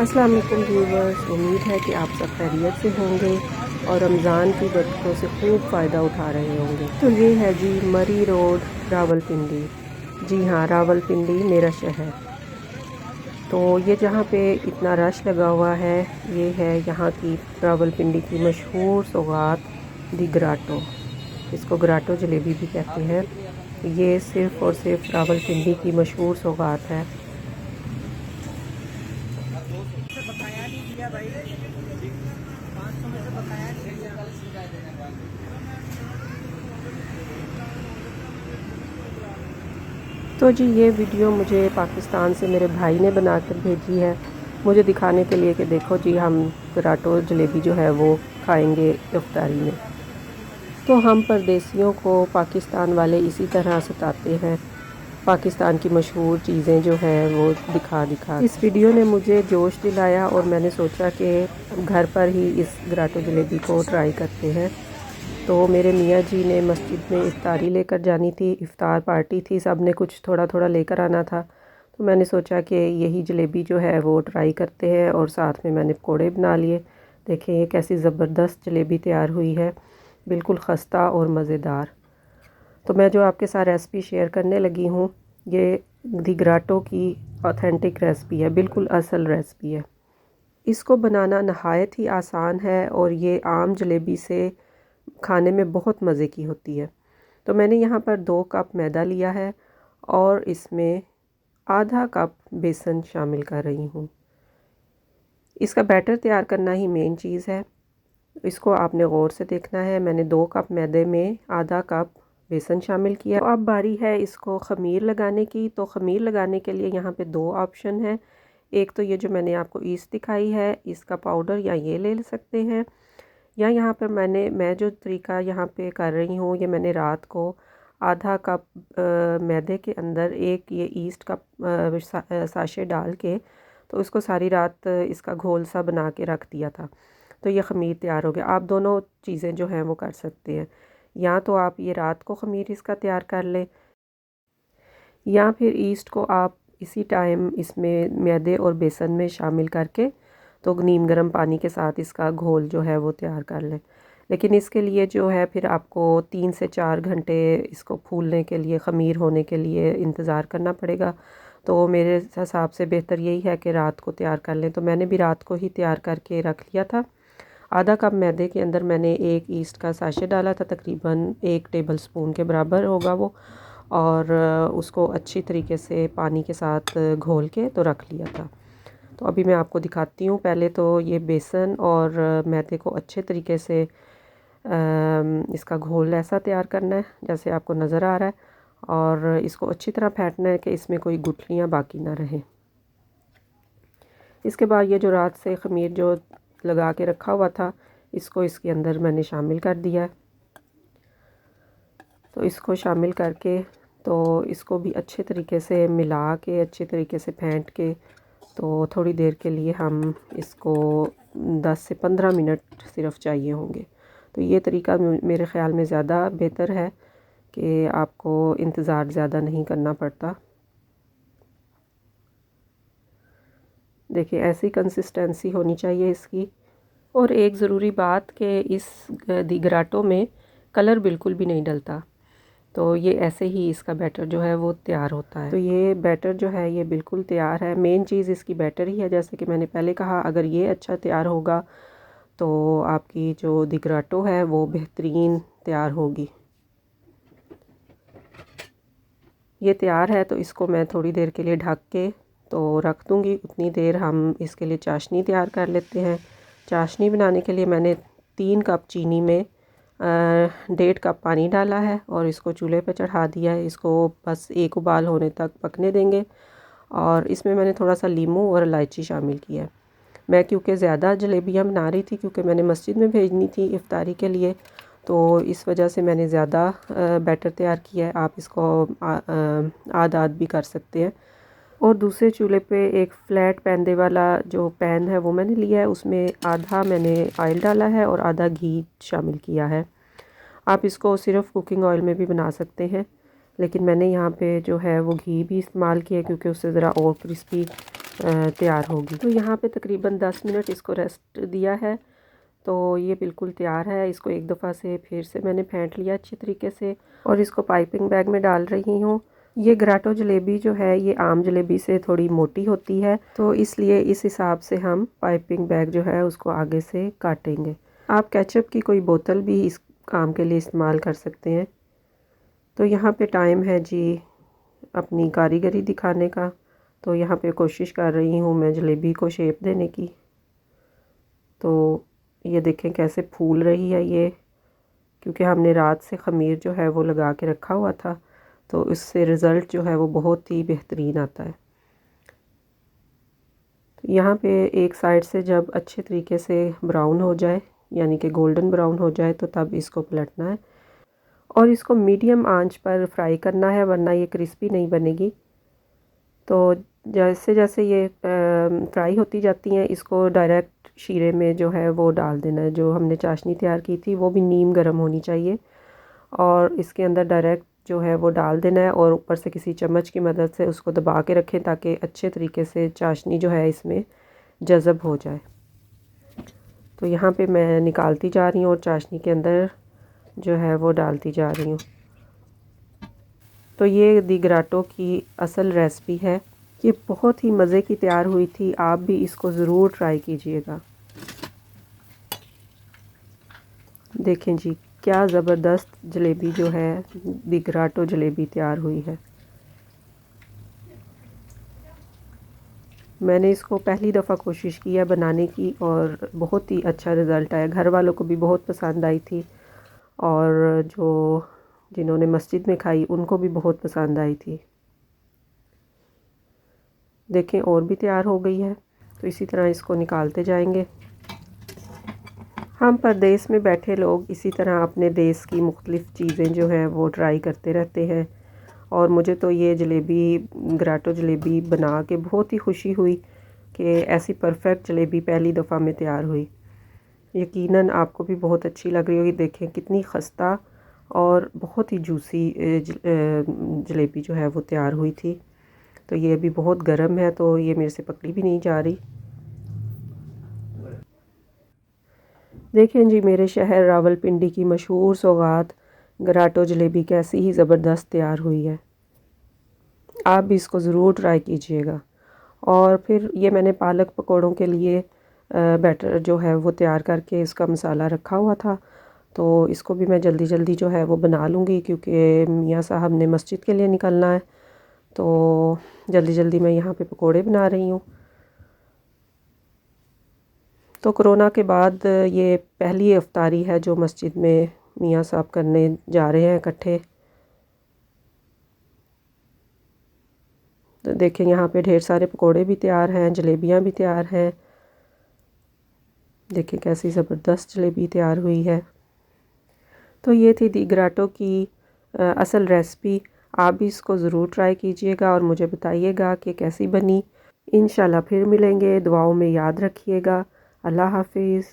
अस्सलाम वालेकुम व्यूवर्स, उम्मीद है कि आप सब खैरियत से होंगे और रमज़ान की बरकतों से खूब फ़ायदा उठा रहे होंगे। तो ये है जी मरी रोड, रावलपिंडी। जी हाँ, रावलपिंडी मेरा शहर। तो ये जहाँ पे इतना रश लगा हुआ है, ये है यहाँ की रावलपिंडी की मशहूर सौगात दी ग्राटो। इसको ग्राटो जलेबी भी कहते हैं। ये सिर्फ़ और सिर्फ रावलपिंडी की मशहूर सौगात है। बकाया नहीं दिया भाई, 500 में से बकाया नहीं दिया। तो जी ये वीडियो मुझे पाकिस्तान से मेरे भाई ने बनाकर भेजी है, मुझे दिखाने के लिए कि देखो जी हम ग्राटो जलेबी जो है वो खाएंगे इफ्तारी में। तो हम परदेसियों को पाकिस्तान वाले इसी तरह सताते हैं, पाकिस्तान की मशहूर चीज़ें जो है वो दिखा दिखा। इस वीडियो ने मुझे जोश दिलाया और मैंने सोचा कि घर पर ही इस ग्राटो जलेबी को ट्राई करते हैं। तो मेरे मियाँ जी ने मस्जिद में इफ्तारी लेकर जानी थी, इफ्तार पार्टी थी, सब ने कुछ थोड़ा थोड़ा लेकर आना था। तो मैंने सोचा कि यही जलेबी जो है वो ट्राई करते हैं और साथ में मैंने पकौड़े बना लिए। देखें ये कैसी ज़बरदस्त जलेबी तैयार हुई है, बिल्कुल खस्ता और मज़ेदार। तो मैं जो आपके साथ रेसिपी शेयर करने लगी हूँ, ये दी ग्राटो की ऑथेंटिक रेसिपी है, बिल्कुल असल रेसिपी है। इसको बनाना नहायत ही आसान है और ये आम जलेबी से खाने में बहुत मज़े की होती है। तो मैंने यहाँ पर 2 कप मैदा लिया है और इसमें आधा कप बेसन शामिल कर रही हूँ। इसका बैटर तैयार करना ही मेन चीज़ है, इसको आपने गौर से देखना है। मैंने 2 कप मैदे में आधा कप बेसन शामिल किया। तो अब बारी है इसको ख़मीर लगाने की। तो ख़मीर लगाने के लिए यहाँ पे 2 ऑप्शन हैं। एक तो ये जो मैंने आपको ईस्ट दिखाई है, इसका पाउडर या ये ले सकते हैं, या यहाँ पर मैं जो तरीका यहाँ पे कर रही हूँ, ये मैंने रात को आधा कप मैदे के अंदर एक ये ईस्ट का साशे डाल के तो इसको सारी रात इसका घोल सा बना के रख दिया था। तो ये ख़मीर तैयार हो गया। आप दोनों चीज़ें जो हैं वो कर सकते हैं, या तो आप ये रात को ख़मीर इसका तैयार कर लें, या फिर ईस्ट को आप इसी टाइम इसमें मैदे और बेसन में शामिल करके तो नीम गर्म पानी के साथ इसका घोल जो है वो तैयार कर लें। लेकिन इसके लिए जो है फिर आपको 3 से 4 घंटे इसको फूलने के लिए, ख़मीर होने के लिए इंतज़ार करना पड़ेगा। तो मेरे हिसाब से बेहतर यही है कि रात को तैयार कर लें। तो मैंने भी रात को ही तैयार करके रख लिया था। आधा कप मैदे के अंदर मैंने एक ईस्ट का साशे डाला था, तकरीबन 1 टेबल स्पून के बराबर होगा वो, और उसको अच्छी तरीके से पानी के साथ घोल के तो रख लिया था। तो अभी मैं आपको दिखाती हूँ। पहले तो ये बेसन और मैदे को अच्छे तरीके से इसका घोल ऐसा तैयार करना है जैसे आपको नज़र आ रहा है, और इसको अच्छी तरह फेंटना है कि इसमें कोई गुठलियाँ बाकी ना रहें। इसके बाद ये जो रात से ख़मीर जो लगा के रखा हुआ था, इसको इसके अंदर मैंने शामिल कर दिया है। तो इसको शामिल करके तो इसको भी अच्छे तरीके से मिला के, अच्छे तरीके से फेंट के तो थोड़ी देर के लिए हम इसको 10 से 15 मिनट सिर्फ चाहिए होंगे। तो ये तरीका मेरे ख़्याल में ज़्यादा बेहतर है कि आपको इंतज़ार ज़्यादा नहीं करना पड़ता। देखिए ऐसी कंसिस्टेंसी होनी चाहिए इसकी। और एक ज़रूरी बात कि इस दी ग्राटो में कलर बिल्कुल भी नहीं डलता, तो ये ऐसे ही इसका बैटर जो है वो तैयार होता है। तो ये बैटर जो है ये बिल्कुल तैयार है। मेन चीज़ इसकी बैटर ही है, जैसे कि मैंने पहले कहा, अगर ये अच्छा तैयार होगा तो आपकी जो दी ग्राटो है वो बेहतरीन तैयार होगी। ये तैयार है तो इसको मैं थोड़ी देर के लिए ढक के तो रख दूँगी। उतनी देर हम इसके लिए चाशनी तैयार कर लेते हैं। चाशनी बनाने के लिए मैंने 3 कप चीनी में 1.5 कप पानी डाला है और इसको चूल्हे पे चढ़ा दिया है। इसको बस एक उबाल होने तक पकने देंगे, और इसमें मैंने थोड़ा सा लीमू और इलायची शामिल किया है। मैं क्योंकि ज़्यादा जलेबियाँ बना रही थी, क्योंकि मैंने मस्जिद में भेजनी थी इफ्तारी के लिए, तो इस वजह से मैंने ज़्यादा बैटर तैयार किया है। आप इसको आध आध भी कर सकते हैं। और दूसरे चूल्हे पे एक फ्लैट पैंदे वाला जो पैन है वो मैंने लिया है, उसमें आधा मैंने ऑयल डाला है और आधा घी शामिल किया है। आप इसको सिर्फ कुकिंग ऑयल में भी बना सकते हैं, लेकिन मैंने यहाँ पे जो है वो घी भी इस्तेमाल किया क्योंकि उससे ज़रा और क्रिस्पी तैयार होगी। तो यहाँ पे तकरीबन 10 मिनट इसको रेस्ट दिया है, तो ये बिल्कुल तैयार है। इसको एक दफ़ा से फिर से मैंने फेंट लिया अच्छी तरीके से और इसको पाइपिंग बैग में डाल रही हूँ। ये ग्राटो जलेबी जो है ये आम जलेबी से थोड़ी मोटी होती है, तो इसलिए इस हिसाब से हम पाइपिंग बैग जो है उसको आगे से काटेंगे। आप केचप की कोई बोतल भी इस काम के लिए इस्तेमाल कर सकते हैं। तो यहाँ पे टाइम है जी अपनी कारीगरी दिखाने का। तो यहाँ पे कोशिश कर रही हूँ मैं जलेबी को शेप देने की। तो ये देखें कैसे फूल रही है ये, क्योंकि हमने रात से ख़मीर जो है वो लगा के रखा हुआ था, तो इससे रिज़ल्ट जो है वो बहुत ही बेहतरीन आता है। तो यहाँ पे एक साइड से जब अच्छे तरीके से ब्राउन हो जाए, यानी कि गोल्डन ब्राउन हो जाए, तो तब इसको पलटना है और इसको मीडियम आंच पर फ्राई करना है, वरना ये क्रिस्पी नहीं बनेगी। तो जैसे जैसे ये फ्राई होती जाती हैं, इसको डायरेक्ट शीरे में जो है वो डाल देना है। जो हमने चाशनी तैयार की थी वो भी नीम गर्म होनी चाहिए और इसके अंदर डायरेक्ट जो है वो डाल देना है और ऊपर से किसी चम्मच की मदद से उसको दबा के रखें ताकि अच्छे तरीके से चाशनी जो है इसमें जज़ब हो जाए। तो यहाँ पे मैं निकालती जा रही हूँ और चाशनी के अंदर जो है वो डालती जा रही हूँ। तो ये दी ग्राटो की असल रेसिपी है। ये बहुत ही मज़े की तैयार हुई थी, आप भी इसको ज़रूर ट्राई कीजिएगा। देखें जी क्या ज़बरदस्त जलेबी जो है दी ग्राटो जलेबी तैयार हुई है। मैंने इसको पहली दफ़ा कोशिश की है बनाने की और बहुत ही अच्छा रिज़ल्ट आया। घर वालों को भी बहुत पसंद आई थी और जो जिन्होंने मस्जिद में खाई उनको भी बहुत पसंद आई थी। देखें और भी तैयार हो गई है, तो इसी तरह इसको निकालते जाएंगे। हम परदेश में बैठे लोग इसी तरह अपने देश की मुख्तलिफ़ चीज़ें जो हैं वो ट्राई करते रहते हैं और मुझे तो ये जलेबी ग्राटो जलेबी बना के बहुत ही खुशी हुई कि ऐसी परफेक्ट जलेबी पहली दफ़ा में तैयार हुई। यकीनन आपको भी बहुत अच्छी लग रही होगी। देखें कितनी खस्ता और बहुत ही जूसी जलेबी जो है वो तैयार हुई थी। तो ये अभी बहुत गर्म है, तो ये मेरे से पकड़ी भी नहीं जा रही। देखें जी मेरे शहर रावलपिंडी की मशहूर सौगात ग्राटो जलेबी कैसी ही ज़बरदस्त तैयार हुई है। आप भी इसको ज़रूर ट्राई कीजिएगा। और फिर ये मैंने पालक पकौड़ों के लिए बैटर जो है वो तैयार करके इसका मसाला रखा हुआ था, तो इसको भी मैं जल्दी जल्दी जो है वो बना लूँगी क्योंकि मियाँ साहब ने मस्जिद के लिए निकलना है। तो जल्दी जल्दी मैं यहाँ पे पकोड़े बना रही हूँ। तो कोरोना के बाद ये पहली इफ्तारी है जो मस्जिद में मियाँ साहब करने जा रहे हैं इकट्ठे। तो देखें यहाँ पे ढेर सारे पकोड़े भी तैयार हैं, जलेबियाँ भी तैयार हैं। देखें कैसी ज़बरदस्त जलेबी तैयार हुई है। तो ये थी दी ग्राटो की असल रेसिपी। आप भी इसको ज़रूर ट्राई कीजिएगा और मुझे बताइएगा कि कैसी बनी। इंशाल्लाह फिर मिलेंगे, दुआओं में याद रखिएगा। अल्लाह हाफिज़।